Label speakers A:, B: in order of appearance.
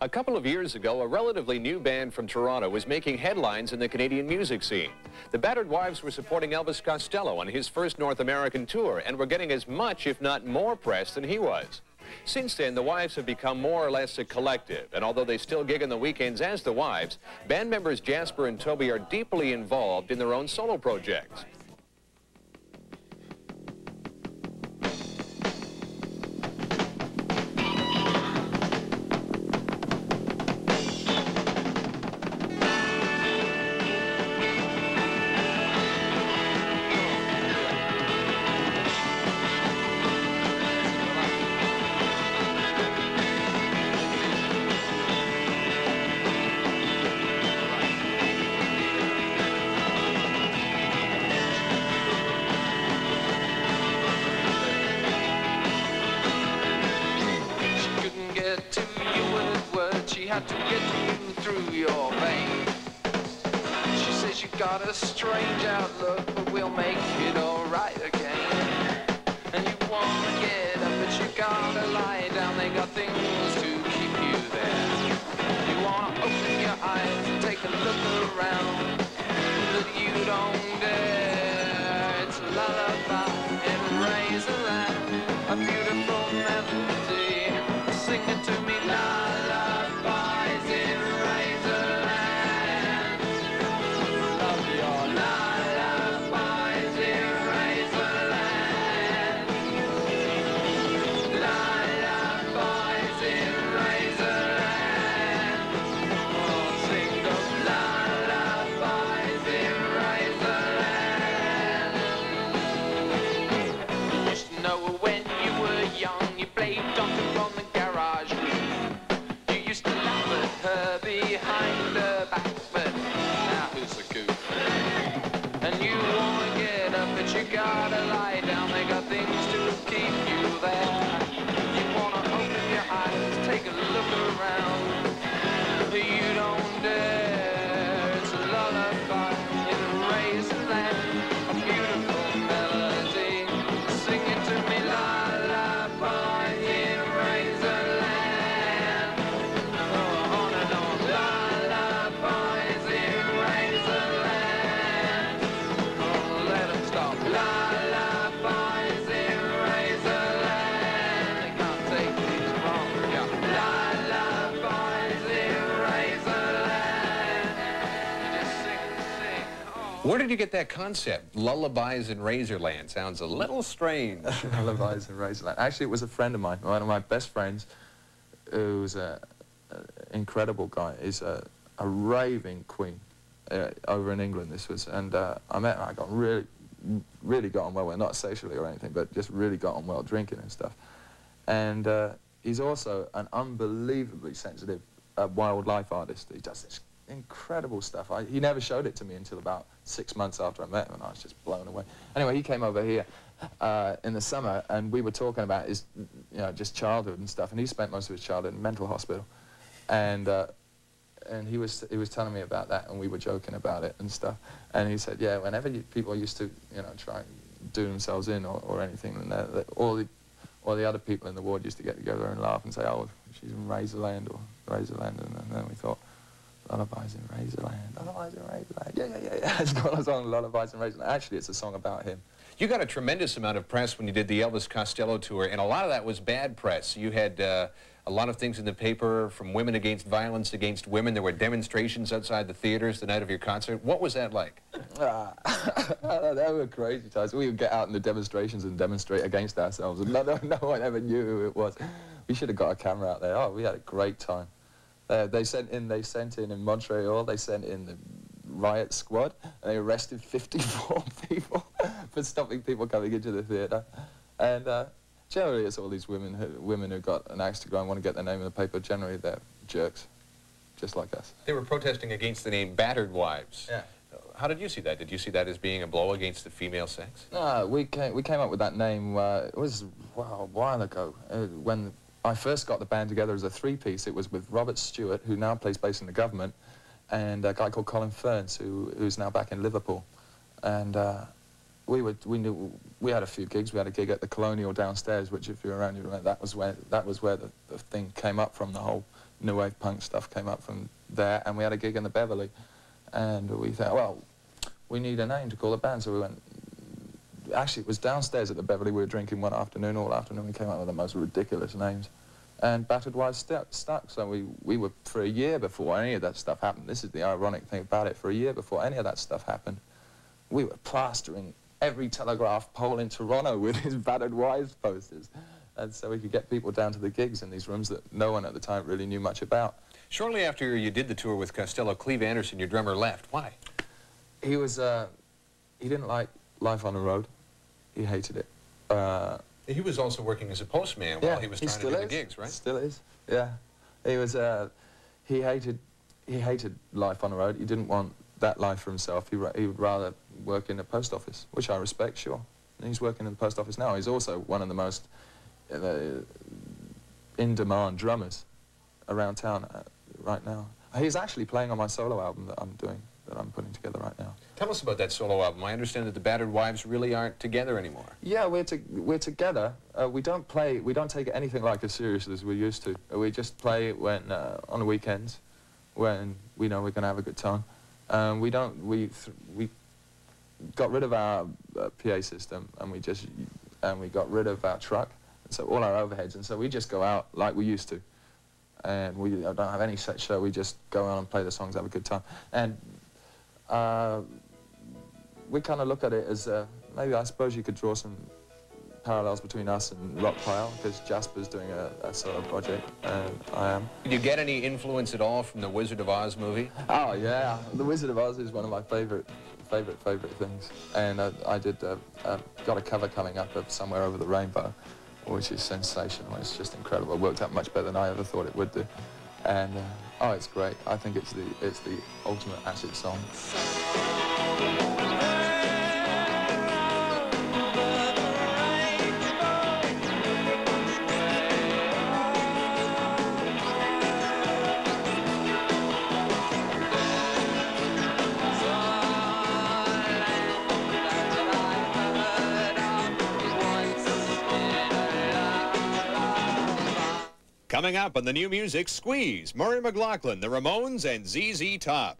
A: A couple of years ago, a relatively new band from Toronto was making headlines in the Canadian music scene. The Battered Wives were supporting Elvis Costello on his first North American tour and were getting as much, if not more, press than he was. Since then, the Wives have become more or less a collective, and although they still gig on the weekends as the Wives, band members Jasper and Toby are deeply involved in their own solo projects.
B: She had to get you through your veins. She says you got a strange outlook, but we'll make it alright again. And you wanna get up, but you gotta lie down. They got things to keep you there. You wanna open your eyes and take a look around, but you don't dare. It's a lullaby in Razorland, a beautiful melody. Sing it to me now. Behind her back, but now who's the goof? And you wanna get up, but you gotta lie down. They got things to keep you there. You wanna open your eyes, take a look around, but you don't dare. It's a lullaby in Razorland, a beautiful melody. Sing it to me, lullaby in Razorland.
A: Where did you get that concept? Lullabies in Razorland sounds a little strange.
C: Lullabies in Razorland. Actually, it was a friend of mine, one of my best friends, who's an incredible guy. He's a raving queen over in England. This was, and I met him. I got really got on well. Well, not sexually or anything, but just really got on well, drinking and stuff. And he's also an unbelievably sensitive wildlife artist. He does this incredible stuff. He never showed it to me until about 6 months after I met him, and I was just blown away. Anyway, he came over here in the summer, and we were talking about his, just childhood and stuff. And he spent most of his childhood in a mental hospital, and he was telling me about that, and we were joking about it and stuff. And he said, yeah, whenever people used to, try and do themselves in or anything, and all the other people in the ward used to get together and laugh and say, oh, she's in Razorland or Razorland, and then we thought, Lullabies in Razorland, Lullabies in Razorland, yeah. It's got a song, Lullabies in Razorland. Actually, it's a song about him.
A: You got a tremendous amount of press when you did the Elvis Costello tour, and a lot of that was bad press. You had a lot of things in the paper from Women Against Violence Against Women. There were demonstrations outside the theaters the night of your concert. What was that like?
C: They were crazy times. We would get out in the demonstrations and demonstrate against ourselves, and no one ever knew who it was. We should have got a camera out there. Oh, we had a great time. They sent in Montreal, they sent in the riot squad, and they arrested 54 people for stopping people coming into the theatre. And generally it's all these women who got an axe to grind, want to get their name in the paper. Generally they're jerks, just like us.
A: They were protesting against the name Battered Wives.
C: Yeah.
A: How did you see that? Did you see that as being a blow against the female sex?
C: No, we came up with that name, it was a while ago, when I first got the band together as a three-piece. It was with Robert Stewart, who now plays bass in the Government, and a guy called Colin Ferns, who's now back in Liverpool. And we had a few gigs. We had a gig at the Colonial downstairs, which, if you're around, you remember, that was where the thing came up from, the whole new wave punk stuff came up from there, and we had a gig in the Beverly, and we thought, well, we need a name to call the band, so we went, actually it was downstairs at the Beverly, we were drinking one afternoon, all afternoon, we came up with the most ridiculous names, and Battered Wives stuck, so we were, for a year before any of that stuff happened, this is the ironic thing about it, for a year before any of that stuff happened, we were plastering every telegraph pole in Toronto with his Battered Wives posters. And so we could get people down to the gigs in these rooms that no one at the time really knew much about.
A: Shortly after you did the tour with Costello, Cleve Anderson, your drummer, left. Why?
C: He was, he didn't like life on the road. He hated it.
A: He was also working as a postman while he was trying to do the gigs, right?
C: Still is, yeah. He was, he hated life on the road. He didn't want that life for himself. He would rather work in the post office, which I respect, sure. And he's working in the post office now. He's also one of the most in-demand drummers around town right now. He's actually playing on my solo album that I'm putting together right now.
A: Tell us about that solo album. I understand that the Battered Wives really aren't together anymore.
C: Yeah, we're together. We don't take anything like as seriously as we used to. We just play it when on the weekends, when we know we're going to have a good time. We got rid of our PA system, and we got rid of our truck. So all our overheads, and so we just go out like we used to, and we don't have any set show. We just go out and play the songs, have a good time, and we kind of look at it as maybe I suppose you could draw some parallels between us and Rockpile, because Jasper's doing a solo project, and I am. Did you get any influence at all from the Wizard of Oz movie? Oh yeah, the Wizard of Oz is one of my favorite things, and I got a cover coming up of Somewhere Over the Rainbow, which is sensational. It's just incredible. It worked out much better than I ever thought it would do. And, oh, it's great. I think it's the ultimate acid song.
A: Coming up on the new music, Squeeze, Murray McLaughlin, the Ramones, and ZZ Top.